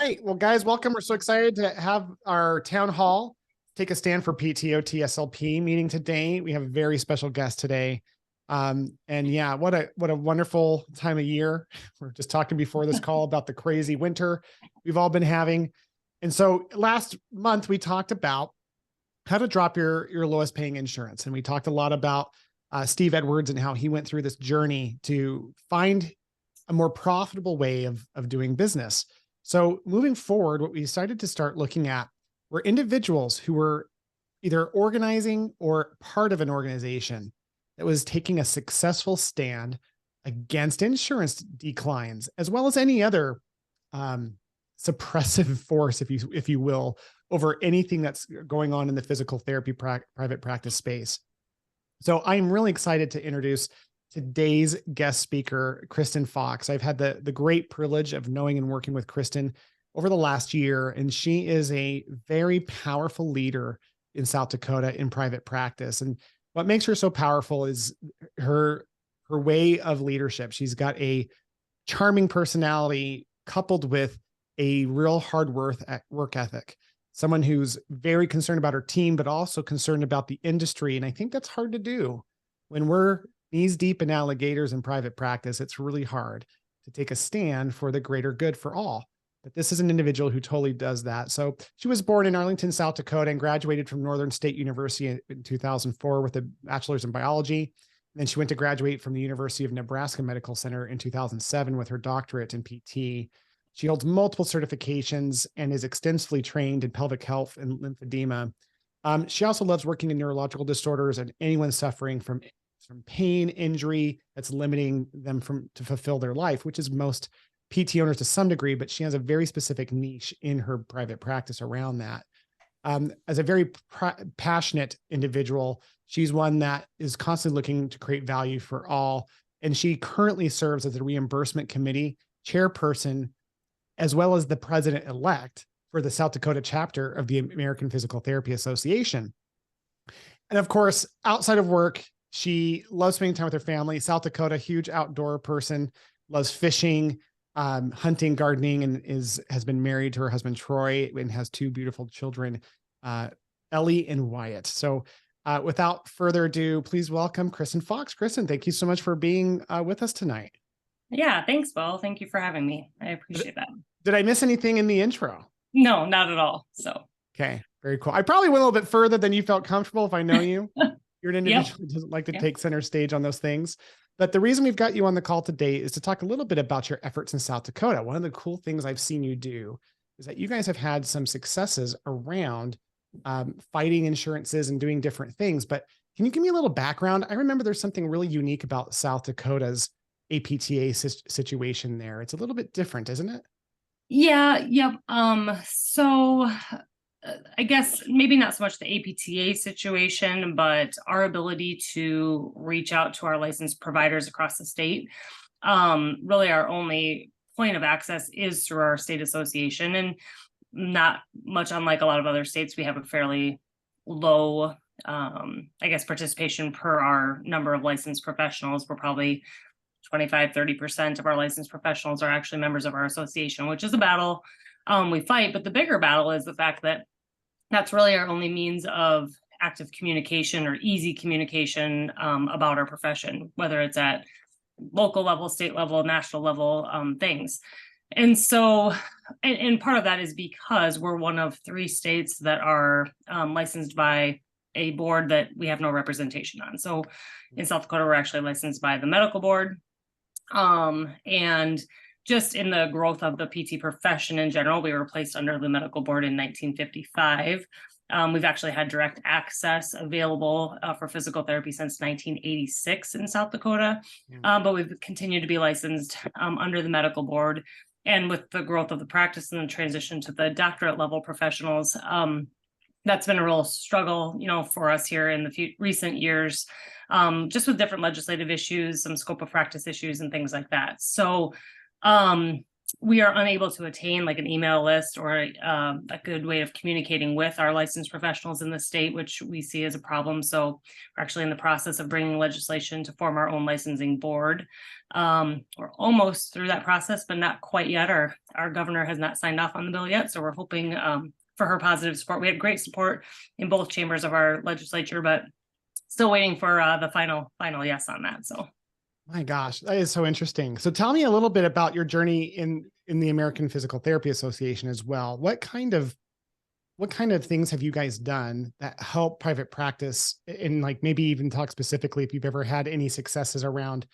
Hey, well, guys, welcome. We're so excited to have our town hall take a stand for PTO TSLP meeting today. We have a very special guest today. And yeah, what a wonderful time of year. We're just talking before this call about the crazy winter we've all been having. And so last month we talked about how to drop your lowest paying insurance. And we talked a lot about Steve Edwards and how he went through this journey to find a more profitable way of doing business. So moving forward, what we decided to start looking at were individuals who were either organizing or part of an organization that was taking a successful stand against insurance declines, as well as any other suppressive force, if you will, over anything that's going on in the physical therapy private practice space. So I'm really excited to introduce today's guest speaker, Kristin Fox. I've had the great privilege of knowing and working with Kristin over the last year, and she is a very powerful leader in South Dakota in private practice. And what makes her so powerful is her way of leadership. She's got a charming personality coupled with a real hard work ethic. Someone who's very concerned about her team, but also concerned about the industry. And I think that's hard to do when we're knees deep in alligators in private practice. It's really hard to take a stand for the greater good for all. But this is an individual who totally does that. So she was born in Arlington, South Dakota, and graduated from Northern State University in 2004 with a bachelor's in biology. And then she went to graduate from the University of Nebraska Medical Center in 2007 with her doctorate in PT. She holds multiple certifications and is extensively trained in pelvic health and lymphedema. She also loves working in neurological disorders and anyone suffering from pain, injury that's limiting them to fulfill their life, which is most PT owners to some degree, but she has a very specific niche in her private practice around that. As a very passionate individual, she's one that is constantly looking to create value for all. And she currently serves as the reimbursement committee chairperson, as well as the president-elect for the South Dakota chapter of the American Physical Therapy Association. And of course, outside of work, she loves spending time with her family. South Dakota, huge outdoor person, loves fishing, hunting, gardening, and has been married to her husband, Troy, and has two beautiful children, Ellie and Wyatt. So without further ado, please welcome Kristin Fox. Kristin, thank you so much for being with us tonight. Yeah, thanks, Will. Thank you for having me. I appreciate that. Did I miss anything in the intro? No, not at all. So. Okay, very cool. I probably went a little bit further than you felt comfortable if I know you. You're an individual who doesn't like to take center stage on those things. But the reason we've got you on the call today is to talk a little bit about your efforts in South Dakota. One of the cool things I've seen you do is that you guys have had some successes around fighting insurances and doing different things. But can you give me a little background? I remember there's something really unique about South Dakota's APTA situation there. It's a little bit different, isn't it? Yeah. Yep. So I guess maybe not so much the APTA situation, but our ability to reach out to our licensed providers across the state. Really our only point of access is through our state association, and not much unlike a lot of other states, we have a fairly low, participation per our number of licensed professionals. We're probably 25-30% of our licensed professionals are actually members of our association, which is a battle we fight. But the bigger battle is the fact that that's really our only means of active communication or easy communication about our profession, whether it's at local level, state level, national level things. And so, and part of that is because we're one of 3 states that are licensed by a board that we have no representation on. So in South Dakota, we're actually licensed by the medical board. And just in the growth of the PT profession in general, we were placed under the medical board in 1955. We've actually had direct access available for physical therapy since 1986 in South Dakota, but we've continued to be licensed under the medical board. And with the growth of the practice and the transition to the doctorate level professionals, that's been a real struggle, for us here in the recent years, just with different legislative issues, some scope of practice issues and things like that. So we are unable to attain like an email list or a good way of communicating with our licensed professionals in the state, which we see as a problem. So we're actually in the process of bringing legislation to form our own licensing board. We're almost through that process, but not quite yet. Our governor has not signed off on the bill yet. So we're hoping for her positive support. We had great support in both chambers of our legislature, but still waiting for the final yes on that. So. My gosh, that is so interesting. So tell me a little bit about your journey in the American Physical Therapy Association as well. What kind of things have you guys done that help private practice, and like maybe even talk specifically if you've ever had any successes around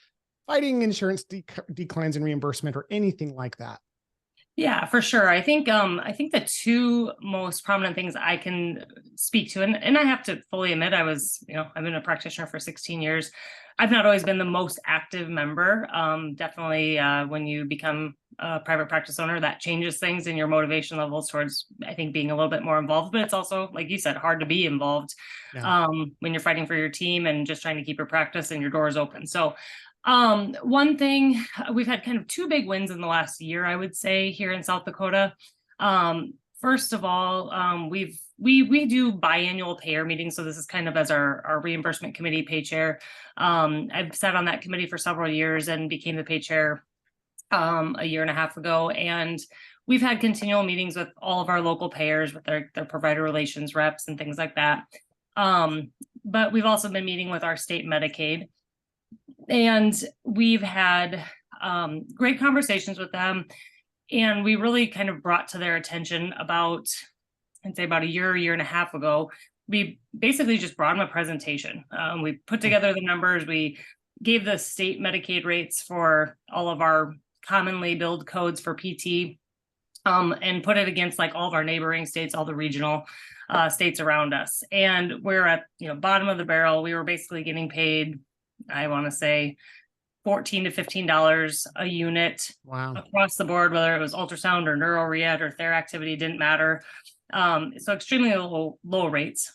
fighting insurance declines in reimbursement or anything like that? Yeah, for sure. I think the two most prominent things I can speak to, and I have to fully admit, I've been a practitioner for 16 years. I've not always been the most active member. Definitely when you become a private practice owner, that changes things in your motivation levels towards, I think, being a little bit more involved. But it's also, like you said, hard to be involved when you're fighting for your team and just trying to keep your practice and your doors open. So one thing, we've had kind of two big wins in the last year, I would say, here in South Dakota. First of all, we do biannual payer meetings. So this is kind of as our reimbursement committee pay chair. I've sat on that committee for several years and became the pay chair a year and a half ago. And we've had continual meetings with all of our local payers, with their provider relations reps and things like that. But we've also been meeting with our state Medicaid. And we've had great conversations with them. And we really kind of brought to their attention I'd say about a year and a half ago, we basically just brought them a presentation. We put together the numbers. We gave the state Medicaid rates for all of our commonly billed codes for PT, and put it against like all of our neighboring states, all the regional states around us. And we're at bottom of the barrel. We were basically getting paid, I want to say, $14 to $15 a unit. Wow. Across the board, whether it was ultrasound or neuro-rehab or theractivity, didn't matter. So extremely low rates.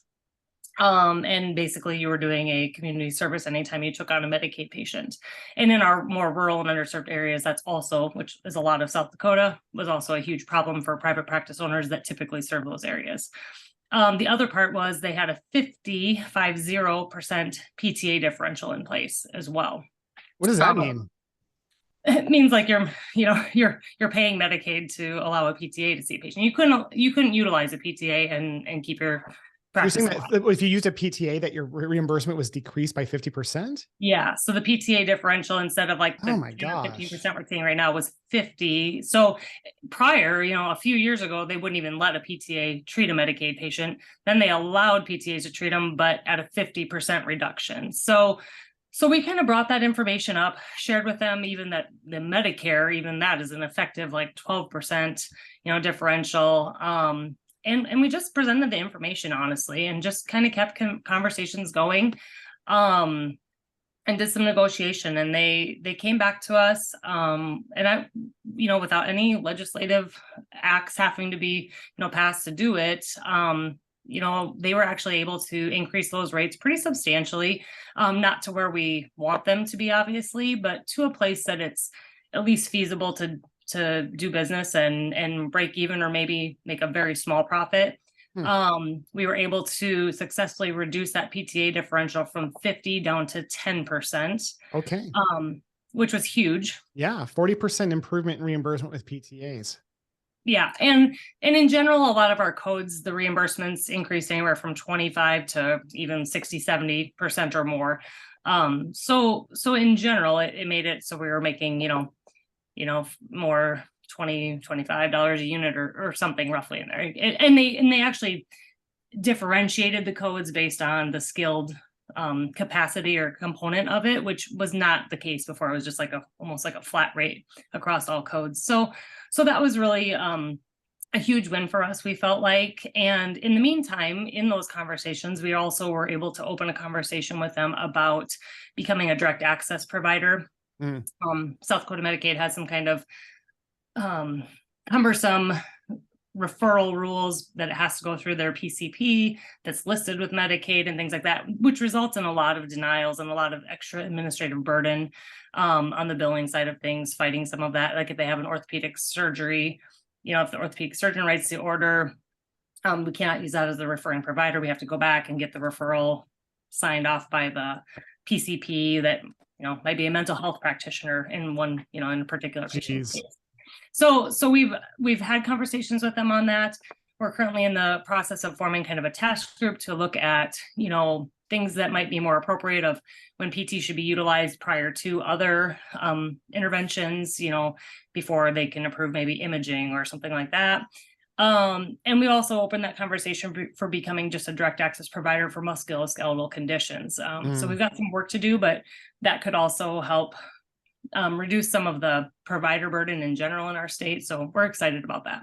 And basically you were doing a community service anytime you took on a Medicaid patient. And in our more rural and underserved areas, that's also, which is a lot of South Dakota, was also a huge problem for private practice owners that typically serve those areas. The other part was they had a 50% PTA differential in place as well. What does that mean? It means like you're paying Medicaid to allow a PTA to see a patient. You couldn't utilize a PTA and keep your practice. You're saying that if you used a PTA, that your reimbursement was decreased by 50%? Yeah. So the PTA differential, instead of like the 15% we're seeing right now, was 50. So prior, a few years ago, they wouldn't even let a PTA treat a Medicaid patient. Then they allowed PTAs to treat them, but at a 50% reduction. So we kind of brought that information up, shared with them even that the Medicare, even that is an effective like 12%, differential. And we just presented the information honestly, and just kind of kept conversations going, and did some negotiation. And they came back to us, and I, without any legislative acts having to be, passed to do it, they were actually able to increase those rates pretty substantially, not to where we want them to be, obviously, but to a place that it's at least feasible to do business and break even, or maybe make a very small profit. We were able to successfully reduce that PTA differential from 50 down to 10%. Okay. Which was huge. Yeah. 40% improvement in reimbursement with PTAs. Yeah. And in general, a lot of our codes, the reimbursements increased anywhere from 25 to even 60, 70% or more. So in general, it made it so we were making, more $20, $25 a unit or something roughly in there. And they actually differentiated the codes based on the skilled capacity or component of it, which was not the case before. It was just almost like a flat rate across all codes. So that was really a huge win for us, we felt like. And in the meantime, in those conversations, we also were able to open a conversation with them about becoming a direct access provider. South Dakota Medicaid has some kind of cumbersome referral rules that it has to go through their PCP that's listed with Medicaid and things like that, which results in a lot of denials and a lot of extra administrative burden on the billing side of things, fighting some of that. Like if they have an orthopedic surgery, if the orthopedic surgeon writes the order, we cannot use that as the referring provider. We have to go back and get the referral signed off by the PCP that, might be a mental health practitioner in one, in a particular case. So we've had conversations with them on that. We're currently in the process of forming kind of a task group to look at, things that might be more appropriate of when PT should be utilized prior to other interventions, before they can approve maybe imaging or something like that. And we also opened that conversation for becoming just a direct access provider for musculoskeletal conditions. So we've got some work to do, but that could also help reduce some of the provider burden in general in our state. So we're excited about that.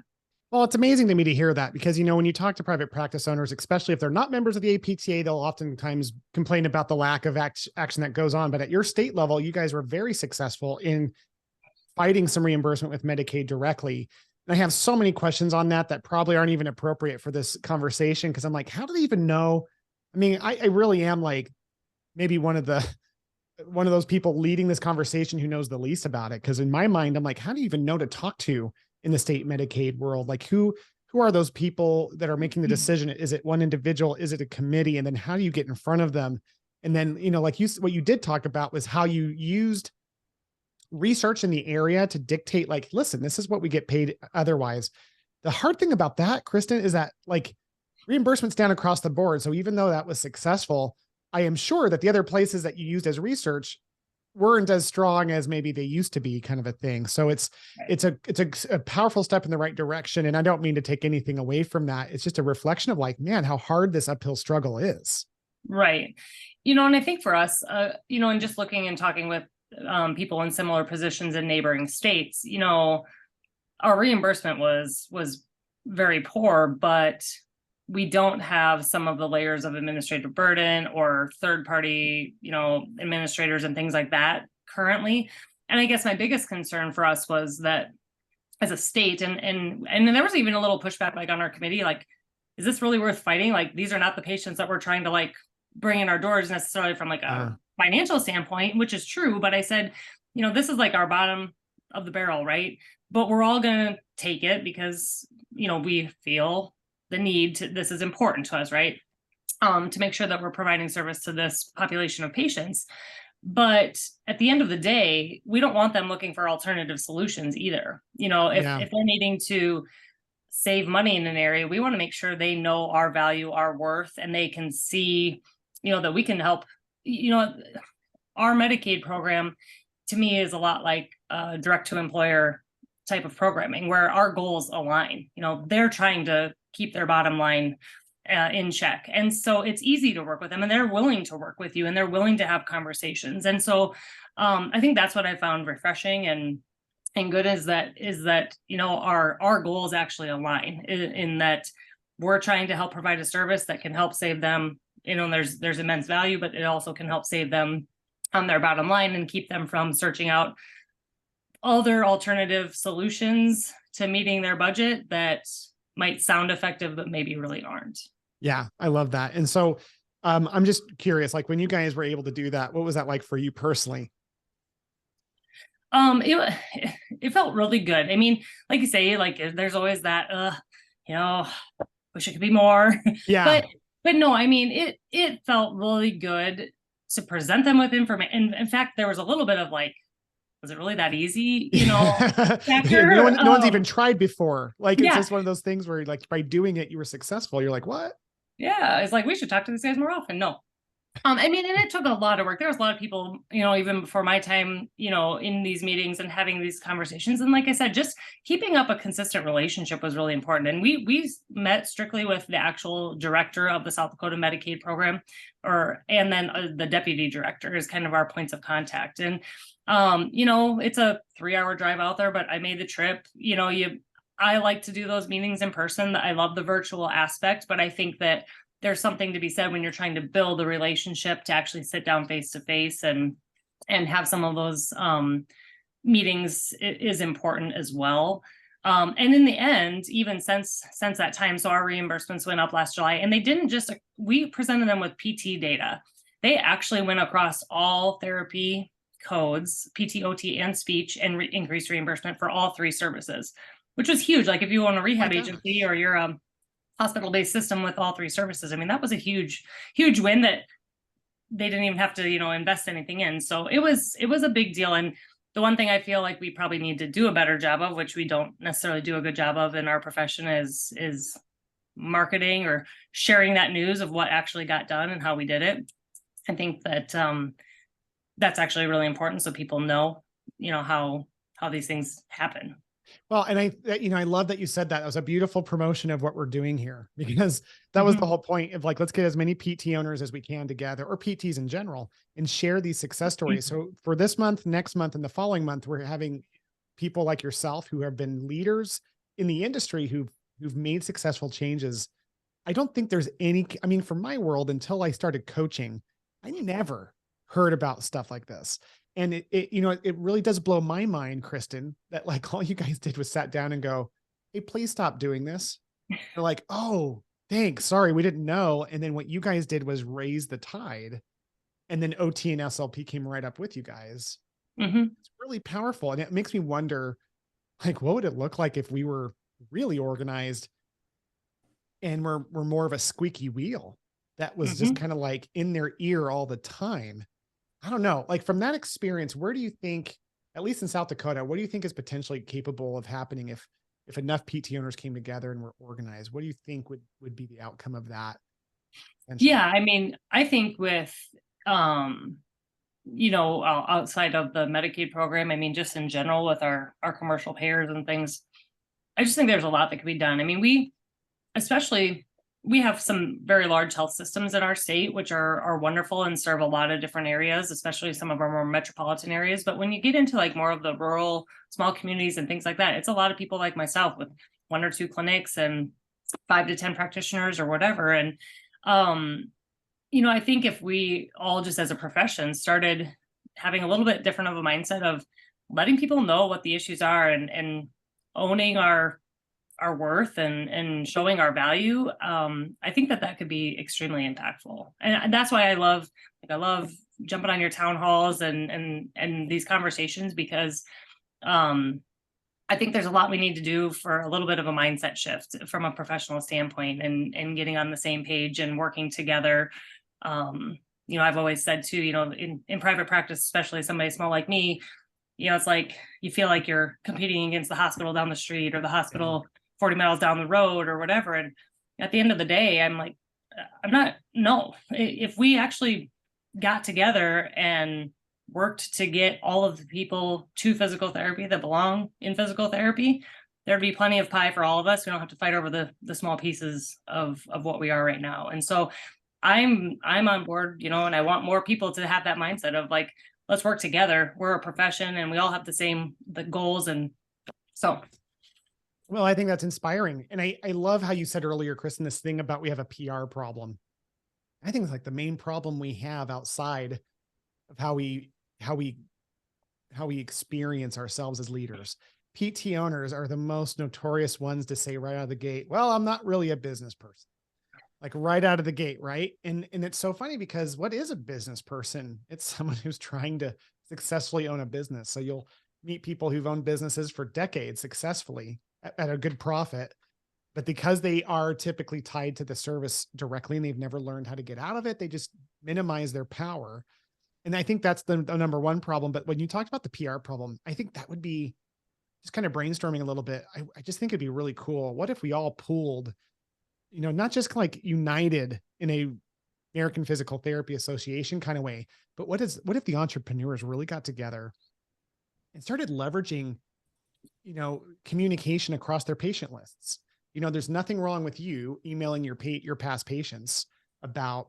Well, it's amazing to me to hear that because, when you talk to private practice owners, especially if they're not members of the APTA, they'll oftentimes complain about the lack of action that goes on. But at your state level, you guys were very successful in fighting some reimbursement with Medicaid directly. And I have so many questions on that probably aren't even appropriate for this conversation because I'm like, how do they even know? I mean, I really am like maybe one of those people leading this conversation who knows the least about it. Because in my mind, I'm like, how do you even know to talk to in the state Medicaid world? Like who are those people that are making the decision? Is it one individual? Is it a committee? And then how do you get in front of them? And then, like what you did talk about was how you used research in the area to dictate, like, listen, this is what we get paid otherwise. The hard thing about that, Kristin, is that like reimbursements down across the board. So even though that was successful, I am sure that the other places that you used as research weren't as strong as maybe they used to be, kind of a thing. So it's a powerful step in the right direction. And I don't mean to take anything away from that. It's just a reflection of like, man, how hard this uphill struggle is. Right. And I think for us, and just looking and talking with people in similar positions in neighboring states, our reimbursement was very poor, but we don't have some of the layers of administrative burden or third party, administrators and things like that currently. And I guess my biggest concern for us was that as a state, and there was even a little pushback like on our committee, like, is this really worth fighting? Like, these are not the patients that we're trying to like bring in our doors necessarily from like a financial standpoint, which is true. But I said, this is like our bottom of the barrel, right? But we're all going to take it because, we feel the need to, this is important to us, right? To make sure that we're providing service to this population of patients. But at the end of the day, we don't want them looking for alternative solutions either. If they're needing to save money in an area, we want to make sure they know our value, our worth, and they can see, that we can help. Our Medicaid program to me is a lot like direct to employer type of programming where our goals align. They're trying to keep their bottom line in check. And so it's easy to work with them and they're willing to work with you and they're willing to have conversations. And so I think that's what I found refreshing and good is that, our goals actually align in that we're trying to help provide a service that can help save them. There's immense value, but it also can help save them on their bottom line and keep them from searching out other alternative solutions to meeting their budget that might sound effective, but maybe really aren't. Yeah, I love that. And so I'm just curious, like when you guys were able to do that, what was that like for you personally? It felt really good. I mean, like you say, like there's always that, wish it could be more. Yeah. But no, I mean, it felt really good to present them with information. And in fact, there was a little bit of like, was it really that easy? No one's even tried before. Like, it's just one of those things where like by doing it, you were successful. You're like, what? Yeah. It's like, we should talk to these guys more often. No. I mean, and it took a lot of work. There was a lot of people, even before my time, in these meetings and having these conversations. And like I said, just keeping up a consistent relationship was really important. And we met strictly with the actual director of the South Dakota Medicaid program, and then the deputy director is kind of our points of contact. And, it's a 3-hour drive out there, but I made the trip. I like to do those meetings in person. I love the virtual aspect, but I think that there's something to be said when you're trying to build a relationship to actually sit down face to face and have some of those meetings is important as well. And in the end, even since that time, so our reimbursements went up last July, and they didn't just, we presented them with PT data. They actually went across all therapy codes, PT, OT, and speech, and increased reimbursement for all three services, which was huge. Like if you own a rehab agency or you're a hospital-based system with all three services, I mean, that was a huge win that they didn't even have to, invest anything in. So it was a big deal. And the one thing I feel like we probably need to do a better job of, which we don't necessarily do a good job of in our profession, is marketing or sharing that news of what actually got done and how we did it. I think that that's actually really important, so people know, how these things happen. Well, and I love that you said that. That was a beautiful promotion of what we're doing here, because that was the whole point of like, let's get as many PT owners as we can together, or PTs in general, and share these success stories. So for this month, next month, and the following month, we're having people like yourself who have been leaders in the industry who've made successful changes. I don't think there's any, I mean, from my world, until I started coaching, I never heard about stuff like this. And it really does blow my mind, Kristin, that like all you guys did was sat down and go, "Hey, please stop doing this." They're like, "Oh, thanks. Sorry, we didn't know." And then what you guys did was raise the tide. And then OT and SLP came right up with you guys. It's really powerful. And it makes me wonder, like, what would it look like if we were really organized and we're more of a squeaky wheel that was just kind of like in their ear all the time? I don't know, like from that experience, where do you think, at least in South Dakota, what do you think is potentially capable of happening if enough PT owners came together and were organized? What do you think would be the outcome of that? Yeah, I mean, I think with, outside of the Medicaid program, I mean, just in general with our commercial payers and things, I just think there's a lot that could be done. I mean, we have some very large health systems in our state, which are wonderful and serve a lot of different areas, especially some of our more metropolitan areas. But when you get into like more of the rural, small communities and things like that, it's a lot of people like myself with 1 or 2 clinics and 5 to 10 practitioners or whatever. And, I think if we all just as a profession started having a little bit different of a mindset of letting people know what the issues are and owning our worth and showing our value, I think that could be extremely impactful. And that's why I love jumping on your town halls and these conversations, because I think there's a lot we need to do for a little bit of a mindset shift from a professional standpoint, and getting on the same page and working together. I've always said too, in private practice, especially somebody small like me, it's like you feel like you're competing against the hospital down the street or the hospital 40 miles down the road or whatever. And at the end of the day, I'm like, no, if we actually got together and worked to get all of the people to physical therapy that belong in physical therapy, there'd be plenty of pie for all of us. We don't have to fight over the small pieces of what we are right now. And so I'm on board, and I want more people to have that mindset of like, let's work together. We're a profession and we all have the goals. And so. Well, I think that's inspiring. And I love how you said earlier, Kristin, this thing about we have a PR problem. I think it's like the main problem we have outside of how we experience ourselves as leaders. PT owners are the most notorious ones to say right out of the gate, "Well, I'm not really a business person." Like right out of the gate, right? And it's so funny, because what is a business person? It's someone who's trying to successfully own a business. So you'll meet people who've owned businesses for decades successfully at a good profit, but because they are typically tied to the service directly and they've never learned how to get out of it, they just minimize their power. And I think that's the number one problem. But when you talked about the PR problem, I think that would be just kind of brainstorming a little bit. I just think it'd be really cool. What if we all pooled, not just like united in a American Physical Therapy Association kind of way, but what if the entrepreneurs really got together and started leveraging, communication across their patient lists? There's nothing wrong with you emailing your past patients about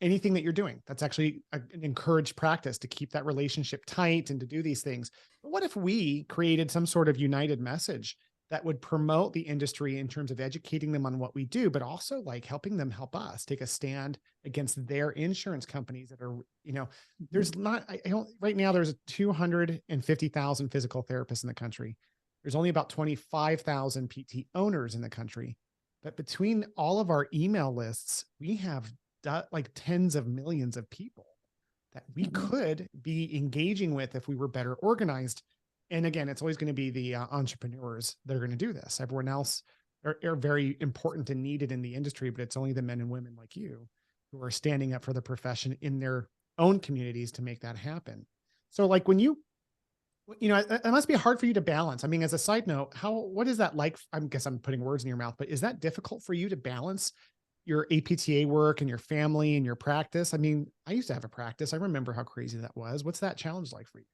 anything that you're doing. That's actually an encouraged practice to keep that relationship tight and to do these things. But what if we created some sort of united message that would promote the industry in terms of educating them on what we do, but also like helping them help us take a stand against their insurance companies that are, there's not, I don't, right now there's 250,000 physical therapists in the country. there's only about 25,000 PT owners in the country. But between all of our email lists, we have like tens of millions of people that we could be engaging with if we were better organized. And again, it's always going to be the entrepreneurs that are going to do this. Everyone else are very important and needed in the industry, but it's only the men and women like you who are standing up for the profession in their own communities to make that happen. So like when you know, it must be hard for you to balance. I mean, as a side note, what is that like? I guess I'm putting words in your mouth, but is that difficult for you to balance your APTA work and your family and your practice? I mean, I used to have a practice. I remember how crazy that was. What's that challenge like for you?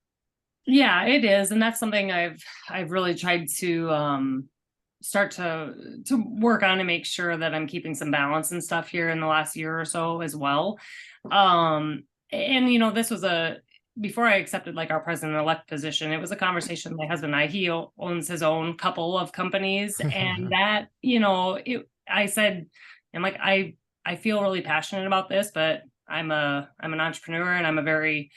Yeah, it is. And that's something I've really tried to start to work on to make sure that I'm keeping some balance and stuff here in the last year or so as well. And you know, this was before I accepted like our president-elect position, it was a conversation with my husband and I. He owns his own couple of companies, and that, you know, I said, I'm like, I feel really passionate about this, but I'm an entrepreneur and I'm a very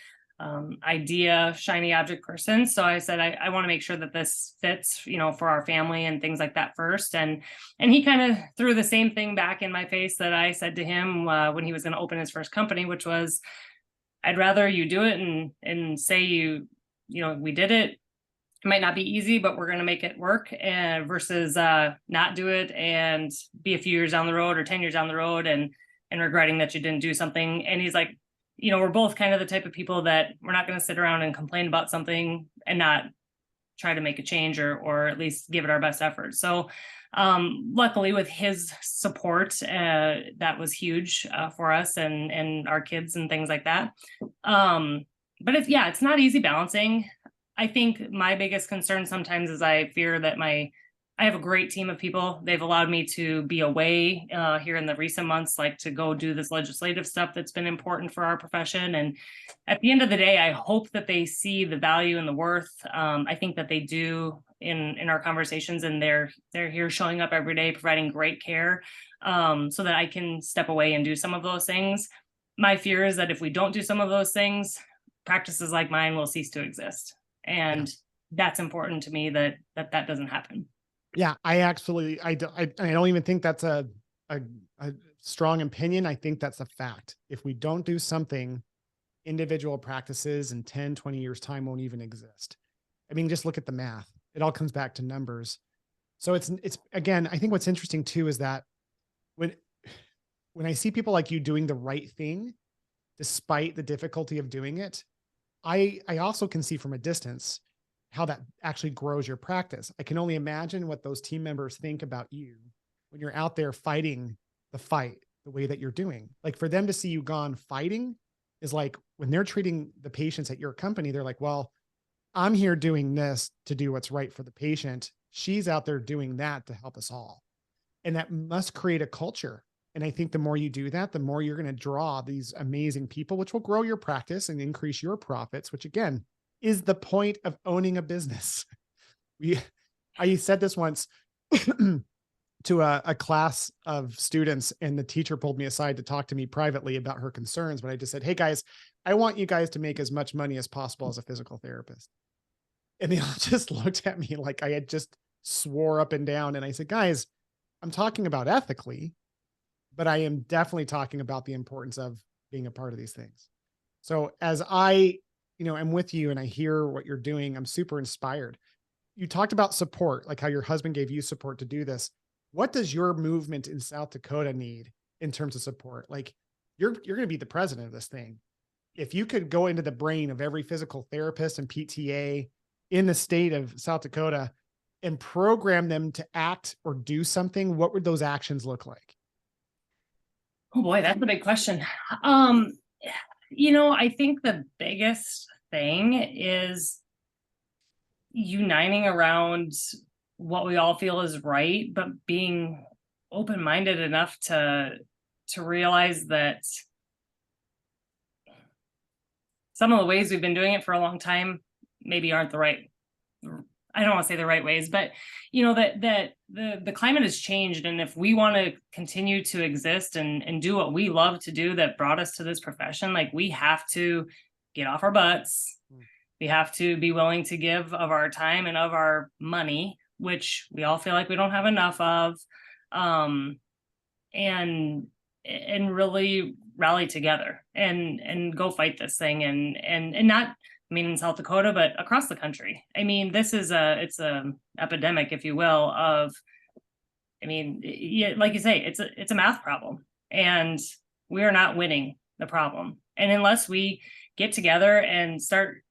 shiny object person. So I said, I want to make sure that this fits, you know, for our family and things like that first. And he kind of threw the same thing back in my face that I said to him when he was going to open his first company, which was, I'd rather you do it and say you know, we did it. It might not be easy, but we're going to make it work, versus not do it and be a few years down the road or 10 years down the road and regretting that you didn't do something. And he's like, you know, we're both kind of the type of people that we're not going to sit around and complain about something and not try to make a change or at least give it our best effort. So luckily with his support, that was huge for us and our kids and things like that. But it's not easy balancing. I think my biggest concern sometimes is I fear that I have a great team of people. They've allowed me to be away here in the recent months, like to go do this legislative stuff that's been important for our profession. And at the end of the day, I hope that they see the value and the worth. I think that they do in our conversations, and they're here showing up every day, providing great care, so that I can step away and do some of those things. My fear is that if we don't do some of those things, practices like mine will cease to exist. And that's important to me that doesn't happen. Yeah, I don't even think that's a strong opinion. I think that's a fact. If we don't do something, individual practices in 10, 20 years time won't even exist. I mean, just look at the math. It all comes back to numbers. So it's again, I think what's interesting too is that when I see people like you doing the right thing, despite the difficulty of doing it, I also can see from a distance how that actually grows your practice. I can only imagine what those team members think about you when you're out there fighting the fight the way that you're doing. Like for them to see you gone fighting is like when they're treating the patients at your company, they're like, well, I'm here doing this to do what's right for the patient. She's out there doing that to help us all. And that must create a culture. And I think the more you do that, the more you're going to draw these amazing people, which will grow your practice and increase your profits, which again, is the point of owning a business. I said this once to a class of students, and the teacher pulled me aside to talk to me privately about her concerns. But I just said, hey guys, I want you guys to make as much money as possible as a physical therapist. And they all just looked at me like I had just swore up and down. And I said, guys, I'm talking about ethically, but I am definitely talking about the importance of being a part of these things. So as I'm with you and I hear what you're doing, I'm super inspired. You talked about support, like how your husband gave you support to do this. What does your movement in South Dakota need in terms of support? Like you're going to be the president of this thing. If you could go into the brain of every physical therapist and PTA in the state of South Dakota and program them to act or do something, what would those actions look like? Oh boy, that's a big question. I think the biggest thing is uniting around what we all feel is right, but being open-minded enough to realize that some of the ways we've been doing it for a long time maybe aren't the right, I don't want to say the right ways, but that the climate has changed. And if we want to continue to exist and do what we love to do that brought us to this profession, like we have to get off our butts, We have to be willing to give of our time and of our money, which we all feel like we don't have enough of, and really rally together and go fight this thing, and not, I mean, in South Dakota, but across the country. I mean, it's a epidemic, if you will, of, I mean, yeah, like you say, it's a math problem, and we are not winning the problem. And unless we get together and start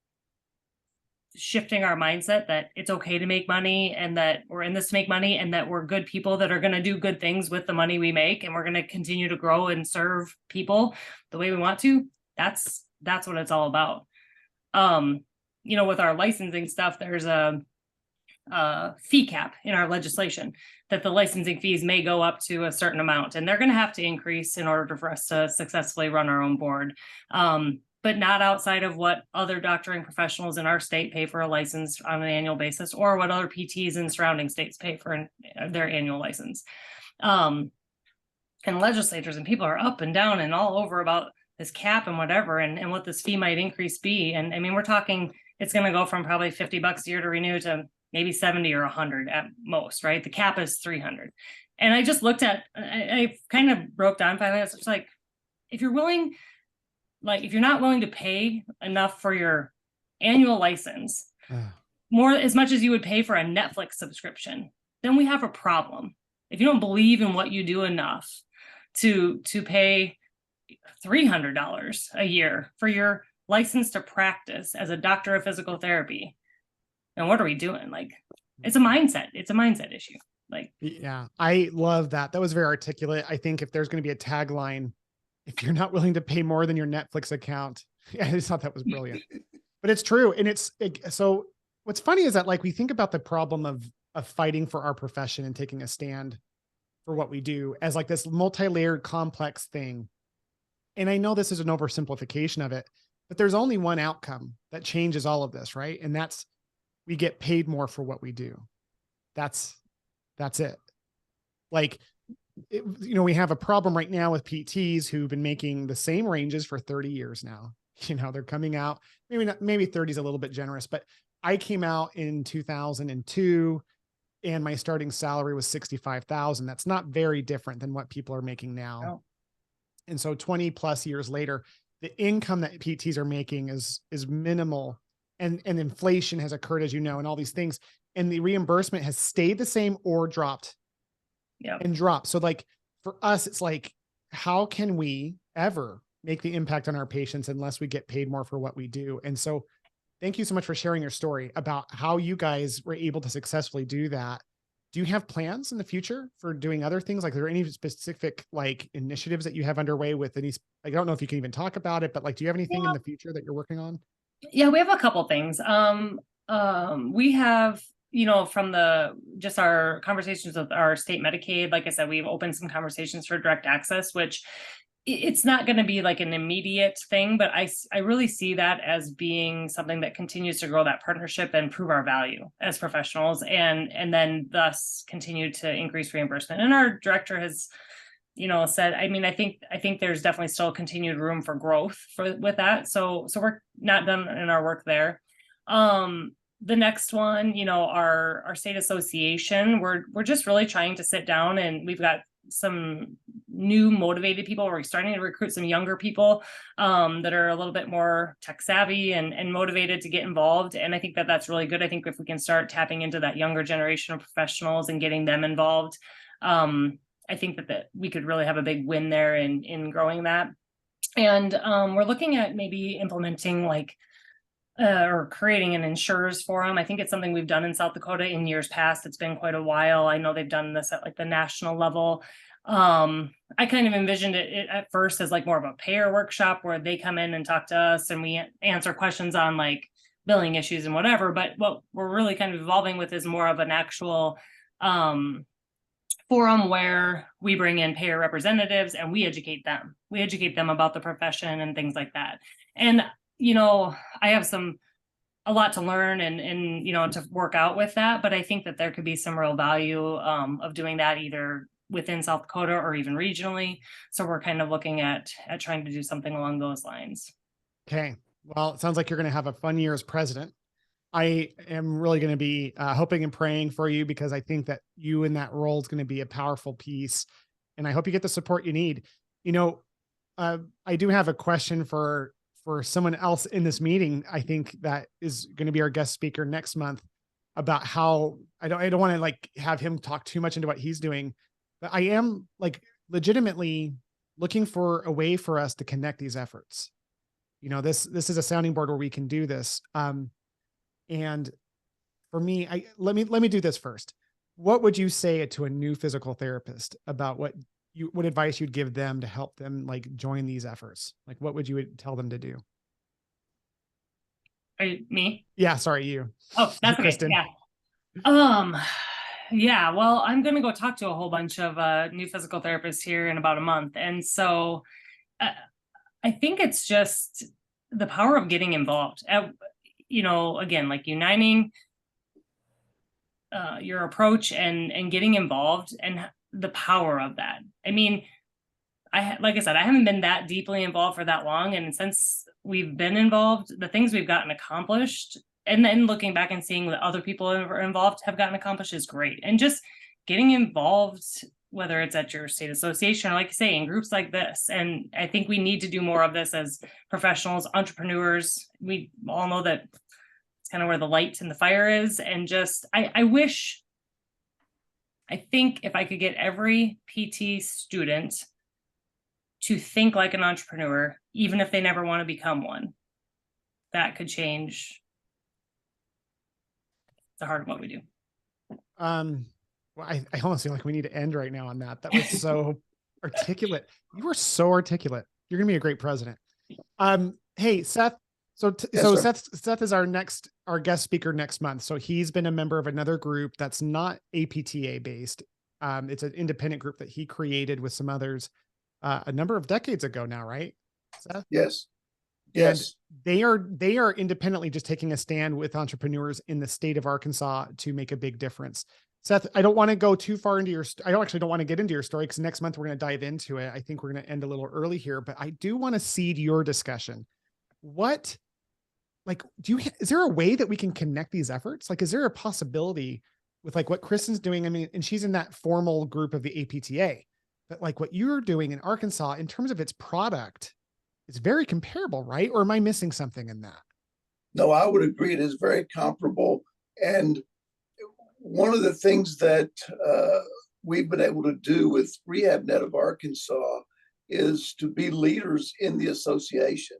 shifting our mindset that it's okay to make money, and that we're in this to make money, and that we're good people that are going to do good things with the money we make, and we're going to continue to grow and serve people the way we want to, that's what it's all about. With our licensing stuff, there's a fee cap in our legislation that the licensing fees may go up to a certain amount, and they're going to have to increase in order for us to successfully run our own board. But not outside of what other doctoring professionals in our state pay for a license on an annual basis, or what other PTs in surrounding states pay for their annual license. And legislators and people are up and down and all over about this cap and whatever, and what this fee might increase be. And I mean, we're talking, it's going to go from probably $50 a year to renew to maybe 70 or 100 at most, right? The cap is 300. And I just looked at, I kind of broke down finally. It's like, if you're not willing to pay enough for your annual license, more as much as you would pay for a Netflix subscription, then we have a problem. If you don't believe in what you do enough to pay $300 a year for your license to practice as a doctor of physical therapy, then what are we doing? Like, it's a mindset issue. Like, yeah, I love that. That was very articulate. I think if there's going to be a tagline, if you're not willing to pay more than your Netflix account, yeah, I just thought that was brilliant, but it's true. And so what's funny is that, like, we think about the problem of fighting for our profession and taking a stand for what we do as like this multi-layered complex thing. And I know this is an oversimplification of it, but there's only one outcome that changes all of this, right? And that's, we get paid more for what we do. That's it. Like, we have a problem right now with PTs who've been making the same ranges for 30 years now. They're coming out, maybe 30 is a little bit generous, but I came out in 2002 and my starting salary was $65,000. That's not very different than what people are making now. No. And so 20 plus years later, the income that PTs are making is minimal, and inflation has occurred, as you know, and all these things. And the reimbursement has stayed the same or dropped. Yeah. And drop. So like for us, it's like, how can we ever make the impact on our patients unless we get paid more for what we do? And so thank you so much for sharing your story about how you guys were able to successfully do that. Do you have plans in the future for doing other things? Like, are there any specific like initiatives that you have underway with any, I don't know if you can even talk about it, but like, do you have anything in the future that you're working on? Yeah, we have a couple things. We have, from just our conversations with our state Medicaid, like I said, we've opened some conversations for direct access, which it's not going to be like an immediate thing, but I really see that as being something that continues to grow that partnership and prove our value as professionals, and then thus continue to increase reimbursement. And our director has, said, I mean, I think there's definitely still continued room for growth with that. So we're not done in our work there. The next one, our state association, we're just really trying to sit down, and we've got some new motivated people. We're starting to recruit some younger people that are a little bit more tech savvy and motivated to get involved. And I think that that's really good. I think if we can start tapping into that younger generation of professionals and getting them involved, I think that we could really have a big win there in growing that. And we're looking at maybe implementing or creating an insurers forum. I think it's something we've done in South Dakota in years past. It's been quite a while. I know they've done this at like the national level. I kind of envisioned it at first as like more of a payer workshop where they come in and talk to us and we answer questions on like billing issues and whatever. But what we're really kind of evolving with is more of an actual forum where we bring in payer representatives and we educate them. We educate them about the profession and things like that. And I have a lot to learn and to work out with that, but I think that there could be some real value of doing that either within South Dakota or even regionally. So we're kind of looking at trying to do something along those lines. Okay. Well, it sounds like you're going to have a fun year as president. I am really going to be hoping and praying for you because I think that you in that role is going to be a powerful piece. And I hope you get the support you need. You know, I do have a question for someone else in this meeting. I think that is going to be our guest speaker next month about how I don't want to like have him talk too much into what he's doing, but I am like legitimately looking for a way for us to connect these efforts. You know, this is a sounding board where we can do this. And for me, let me do this first. What would you say to a new physical therapist about what advice you'd give them to help them like join these efforts? Like, what would you tell them to do? Are you, me? Yeah, sorry, you. Oh, that's okay. Kristin. Yeah. Um, yeah, well, I'm gonna go talk to a whole bunch of new physical therapists here in about a month. And so uh, I think it's just the power of getting involved. You know, again, like uniting your approach and getting involved and the power of that. I mean, like I said, I haven't been that deeply involved for that long, and since we've been involved, the things we've gotten accomplished, and then looking back and seeing what other people are involved have gotten accomplished is great. And just getting involved, whether it's at your state association or like you say, in groups like this. And I think we need to do more of this as professionals, entrepreneurs. We all know that it's kind of where the light and the fire is. And just I think if I could get every PT student to think like an entrepreneur, even if they never want to become one, that could change the heart of what we do. Well, I almost feel like we need to end right now on that. That was so articulate. You were so articulate. You're gonna be a great president. Hey, Seth. So Seth is our guest speaker next month. So he's been a member of another group that's not APTA based. It's an independent group that he created with some others a number of decades ago now, right, Seth? Yes. And they are independently just taking a stand with entrepreneurs in the state of Arkansas to make a big difference. Seth, I don't want to go too far into I don't want to get into your story because next month we're going to dive into it. I think we're going to end a little early here, but I do want to seed your discussion. Is there a way that we can connect these efforts? Like, is there a possibility with like what Kristin's doing? I mean, and she's in that formal group of the APTA, but like what you're doing in Arkansas in terms of its product, it's very comparable, right? Or am I missing something in that? No, I would agree. It is very comparable. And one of the things that we've been able to do with RehabNet of Arkansas is to be leaders in the association.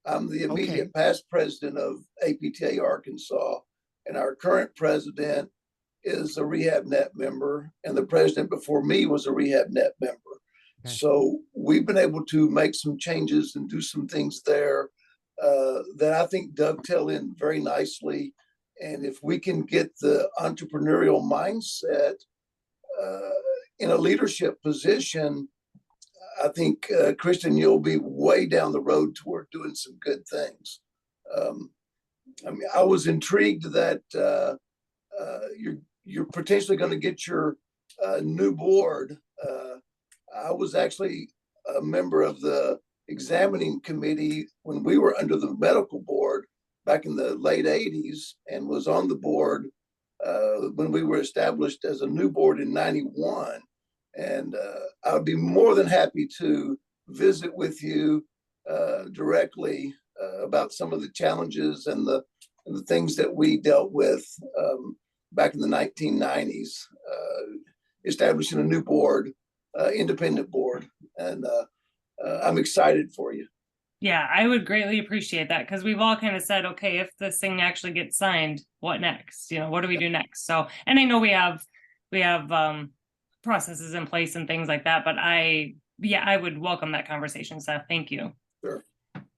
I'm the immediate past president of APTA Arkansas, and our current president is a RehabNet member, and the president before me was a RehabNet member. Okay. So we've been able to make some changes and do some things there that I think dovetail in very nicely. And if we can get the entrepreneurial mindset in a leadership position, I think, Kristin, you'll be way down the road toward doing some good things. I mean, I was intrigued that you're potentially going to get your new board. I was actually a member of the examining committee when we were under the medical board back in the late 80s, and was on the board when we were established as a new board in 91. And I would be more than happy to visit with you directly about some of the challenges and the things that we dealt with back in the 1990s, establishing a new board, independent board. And I'm excited for you. Yeah, I would greatly appreciate that, because we've all kind of said, okay, if this thing actually gets signed, what next? You know, what do we do next? So, and I know we have processes in place and things like that, but I would welcome that conversation, Seth. Thank you. Sure.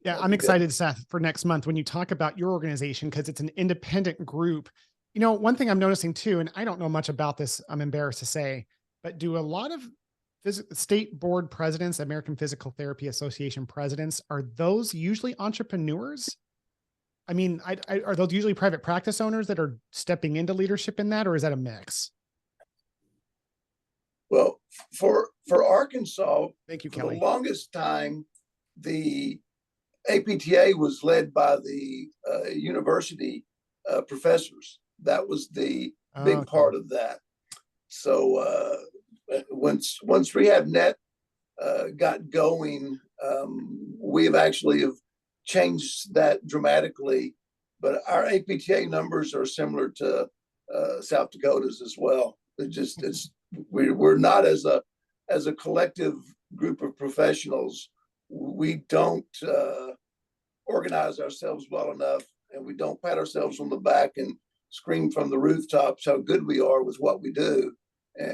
Yeah, I'm excited, Seth, for next month when you talk about your organization, because it's an independent group. You know, one thing I'm noticing too, and I don't know much about this, I'm embarrassed to say, but do a lot of state board presidents, American Physical Therapy Association presidents, are those usually entrepreneurs? I mean, are those usually private practice owners that are stepping into leadership in that, or is that a mix? Well, for Arkansas, thank you, for Kelly. the longest time, the APTA was led by the university professors. That was the big part of that. So once RehabNet got going, we have actually changed that dramatically. But our APTA numbers are similar to South Dakota's as well. We're not as a collective group of professionals. We don't organize ourselves well enough, and we don't pat ourselves on the back and scream from the rooftops how good we are with what we do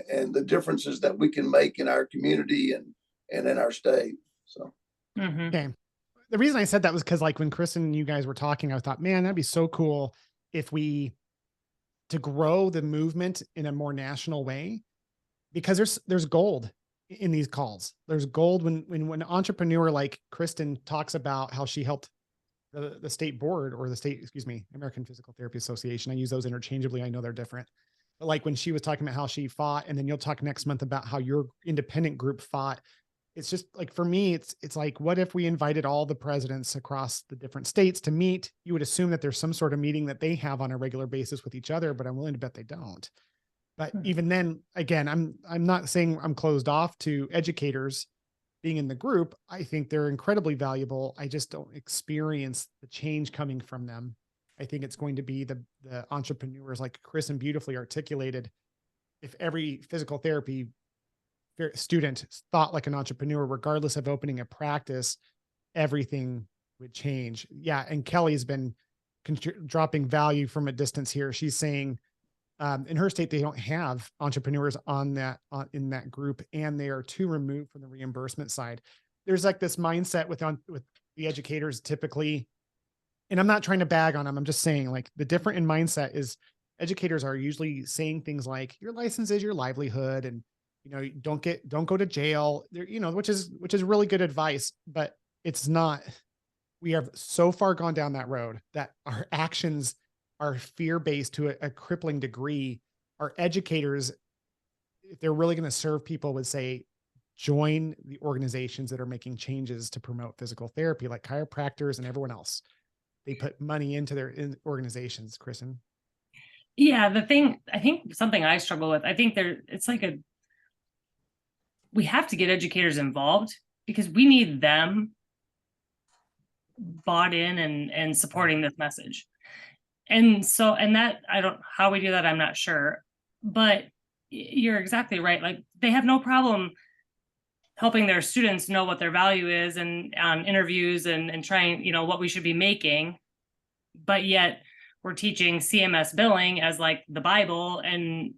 and the differences that we can make in our community and in our state. So, okay. The reason I said that was because, like, when Kristin and you guys were talking, I thought, man, that'd be so cool if to grow the movement in a more national way, because there's gold in these calls. There's gold when an entrepreneur like Kristin talks about how she helped the state board, or American Physical Therapy Association. I use those interchangeably. I know they're different. But like when she was talking about how she fought, and then you'll talk next month about how your independent group fought. It's just like, for me, it's like, what if we invited all the presidents across the different states to meet? You would assume that there's some sort of meeting that they have on a regular basis with each other, but I'm willing to bet they don't. But even then, again, I'm not saying I'm closed off to educators being in the group. I think they're incredibly valuable. I just don't experience the change coming from them. I think it's going to be the entrepreneurs, like Kristin beautifully articulated. If every physical therapy student thought like an entrepreneur, regardless of opening a practice, everything would change. Yeah. And Kelly's been dropping value from a distance here. She's saying, in her state, they don't have entrepreneurs in that group, and they are too removed from the reimbursement side. There's like this mindset with the educators typically, and I'm not trying to bag on them. I'm just saying, like, the different in mindset is educators are usually saying things like, your license is your livelihood, and don't go to jail there, which is really good advice, but it's not. We have so far gone down that road that our actions are fear-based to a crippling degree. Our educators, if they're really going to serve people, would say, join the organizations that are making changes to promote physical therapy, like chiropractors and everyone else. They put money into their organizations, Kristin. Yeah, I think something I struggle with, I think it's like we have to get educators involved, because we need them bought in and supporting this message. And that, how we do that, I'm not sure, but you're exactly right. Like, they have no problem helping their students know what their value is, and on interviews and trying, what we should be making. But yet we're teaching CMS billing as like the Bible and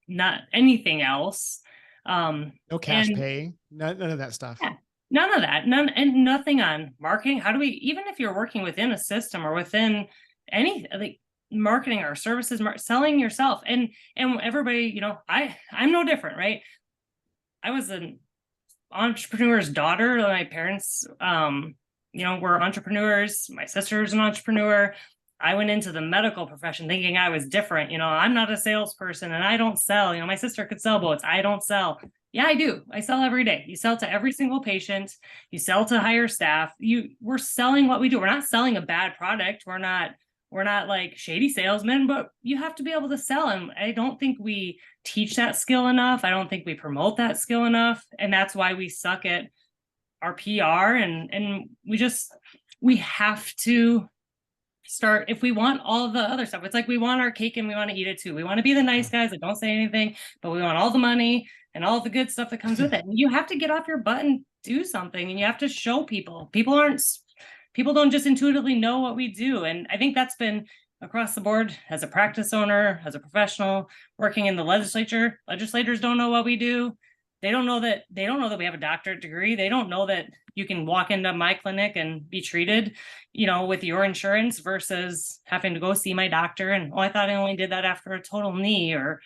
not anything else. No cash pay, none of that stuff. Yeah, none of that, and nothing on marketing. How do we, even if you're working within a system or within any, like, marketing our services, selling yourself, and everybody, I'm no different, right? I was an entrepreneur's daughter. My parents, were entrepreneurs. My sister's an entrepreneur. I went into the medical profession thinking I was different. I'm not a salesperson and I don't sell. My sister could sell boats. I don't sell. Yeah, I do. I sell every day. You sell to every single patient. You sell to hire staff. We're selling what we do. We're not selling a bad product. We're not like shady salesmen, but you have to be able to sell. And I don't think we teach that skill enough. I don't think we promote that skill enough. And that's why we suck at our PR. And we have to start, if we want all of the other stuff. It's like, we want our cake and we want to eat it too. We want to be the nice guys that don't say anything, but we want all the money and all the good stuff that comes with it. And you have to get off your butt and do something, and you have to show people. People don't just intuitively know what we do. And I think that's been across the board, as a practice owner, as a professional working in the legislature. Legislators don't know what we do. They don't know that we have a doctorate degree. They don't know that you can walk into my clinic and be treated, with your insurance, versus having to go see my doctor. And, I thought I only did that after a total knee, or,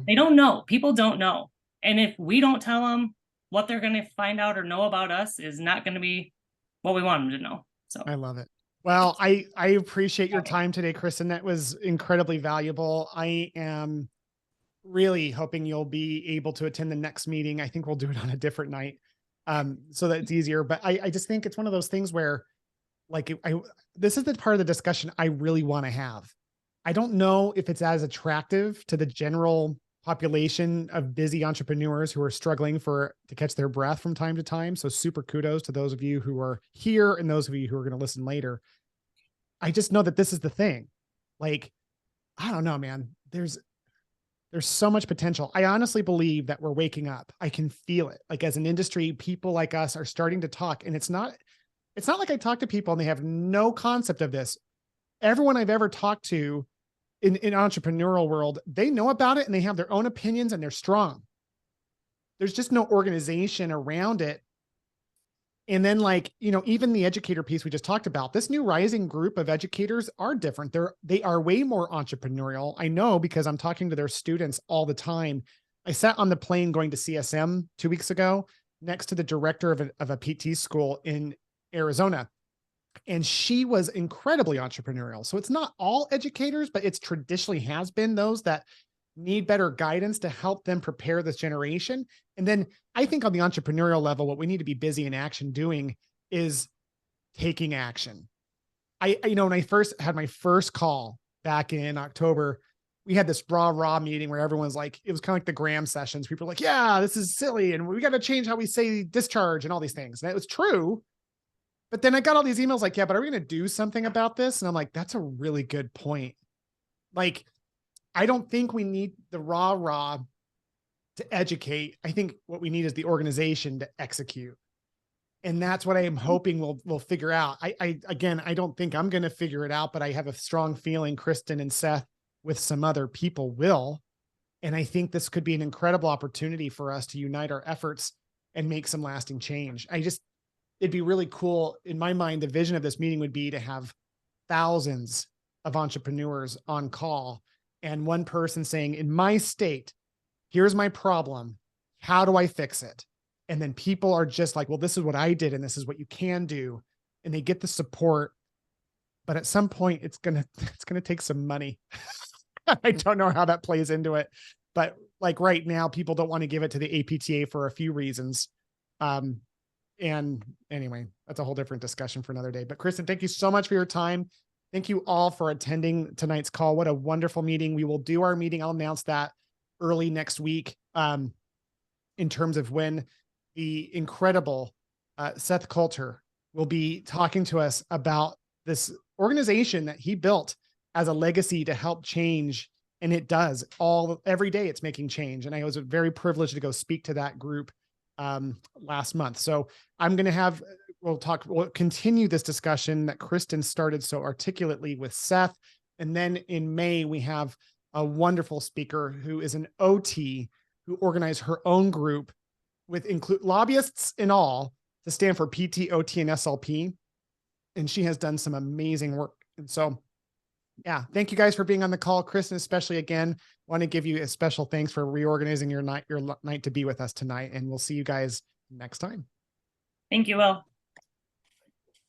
they don't know. People don't know. And if we don't tell them, what they're going to find out or know about us is not going to be what we want them to know. So I love it. Well, I appreciate your time today, Kristin. That was incredibly valuable. I am really hoping you'll be able to attend the next meeting. I think we'll do it on a different night, so that it's easier. But I just think it's one of those things where like this is the part of the discussion I really want to have. I don't know if it's as attractive to the general population of busy entrepreneurs who are struggling to catch their breath from time to time. So super kudos to those of you who are here and those of you who are going to listen later. I just know that this is the thing. Like, I don't know, man. There's so much potential. I honestly believe that we're waking up. I can feel it. Like as an industry, people like us are starting to talk, and it's not like I talk to people and they have no concept of this. Everyone I've ever talked to in entrepreneurial world, they know about it and they have their own opinions and they're strong. There's just no organization around it. And then like, even the educator piece we just talked about, this new rising group of educators are different. They are way more entrepreneurial. I know because I'm talking to their students all the time. I sat on the plane going to CSM 2 weeks ago next to the director of a PT school in Arizona. And she was incredibly entrepreneurial. So it's not all educators, but it's traditionally has been those that need better guidance to help them prepare this generation. And then I think on the entrepreneurial level, what we need to be busy in action doing is taking action. When I first had my first call back in October, we had this raw meeting where everyone's like, it was kind of like the Graham sessions. People were like, yeah, this is silly. And we got to change how we say discharge and all these things. And it was true. But then I got all these emails like, yeah, but are we going to do something about this? And I'm like, that's a really good point. Like, I don't think we need the raw to educate. I think what we need is the organization to execute. And that's what I am hoping we'll figure out. I don't think I'm going to figure it out, but I have a strong feeling Kristin and Seth with some other people will. And I think this could be an incredible opportunity for us to unite our efforts and make some lasting change. It'd be really cool. In my mind, the vision of this meeting would be to have thousands of entrepreneurs on call and one person saying, in my state, here's my problem. How do I fix it? And then people are just like, well, this is what I did. And this is what you can do. And they get the support. But at some point it's going to take some money. I don't know how that plays into it, but like right now, people don't want to give it to the APTA for a few reasons. And anyway, that's a whole different discussion for another day. But Kristin, thank you so much for your time. Thank you all for attending tonight's call. What a wonderful meeting. We will do our meeting. I'll announce that early next week in terms of when the incredible Seth Coulter will be talking to us about this organization that he built as a legacy to help change. And it does every day it's making change. And I was very privileged to go speak to that group last month. So I'm going to we'll continue this discussion that Kristin started so articulately with Seth. And then in May, we have a wonderful speaker who is an OT who organized her own group with include lobbyists and all to stand for PT, OT, and SLP. And she has done some amazing work. And so, yeah, thank you guys for being on the call. Kristin, especially again, want to give you a special thanks for reorganizing your night to be with us tonight. And we'll see you guys next time. Thank you, Will.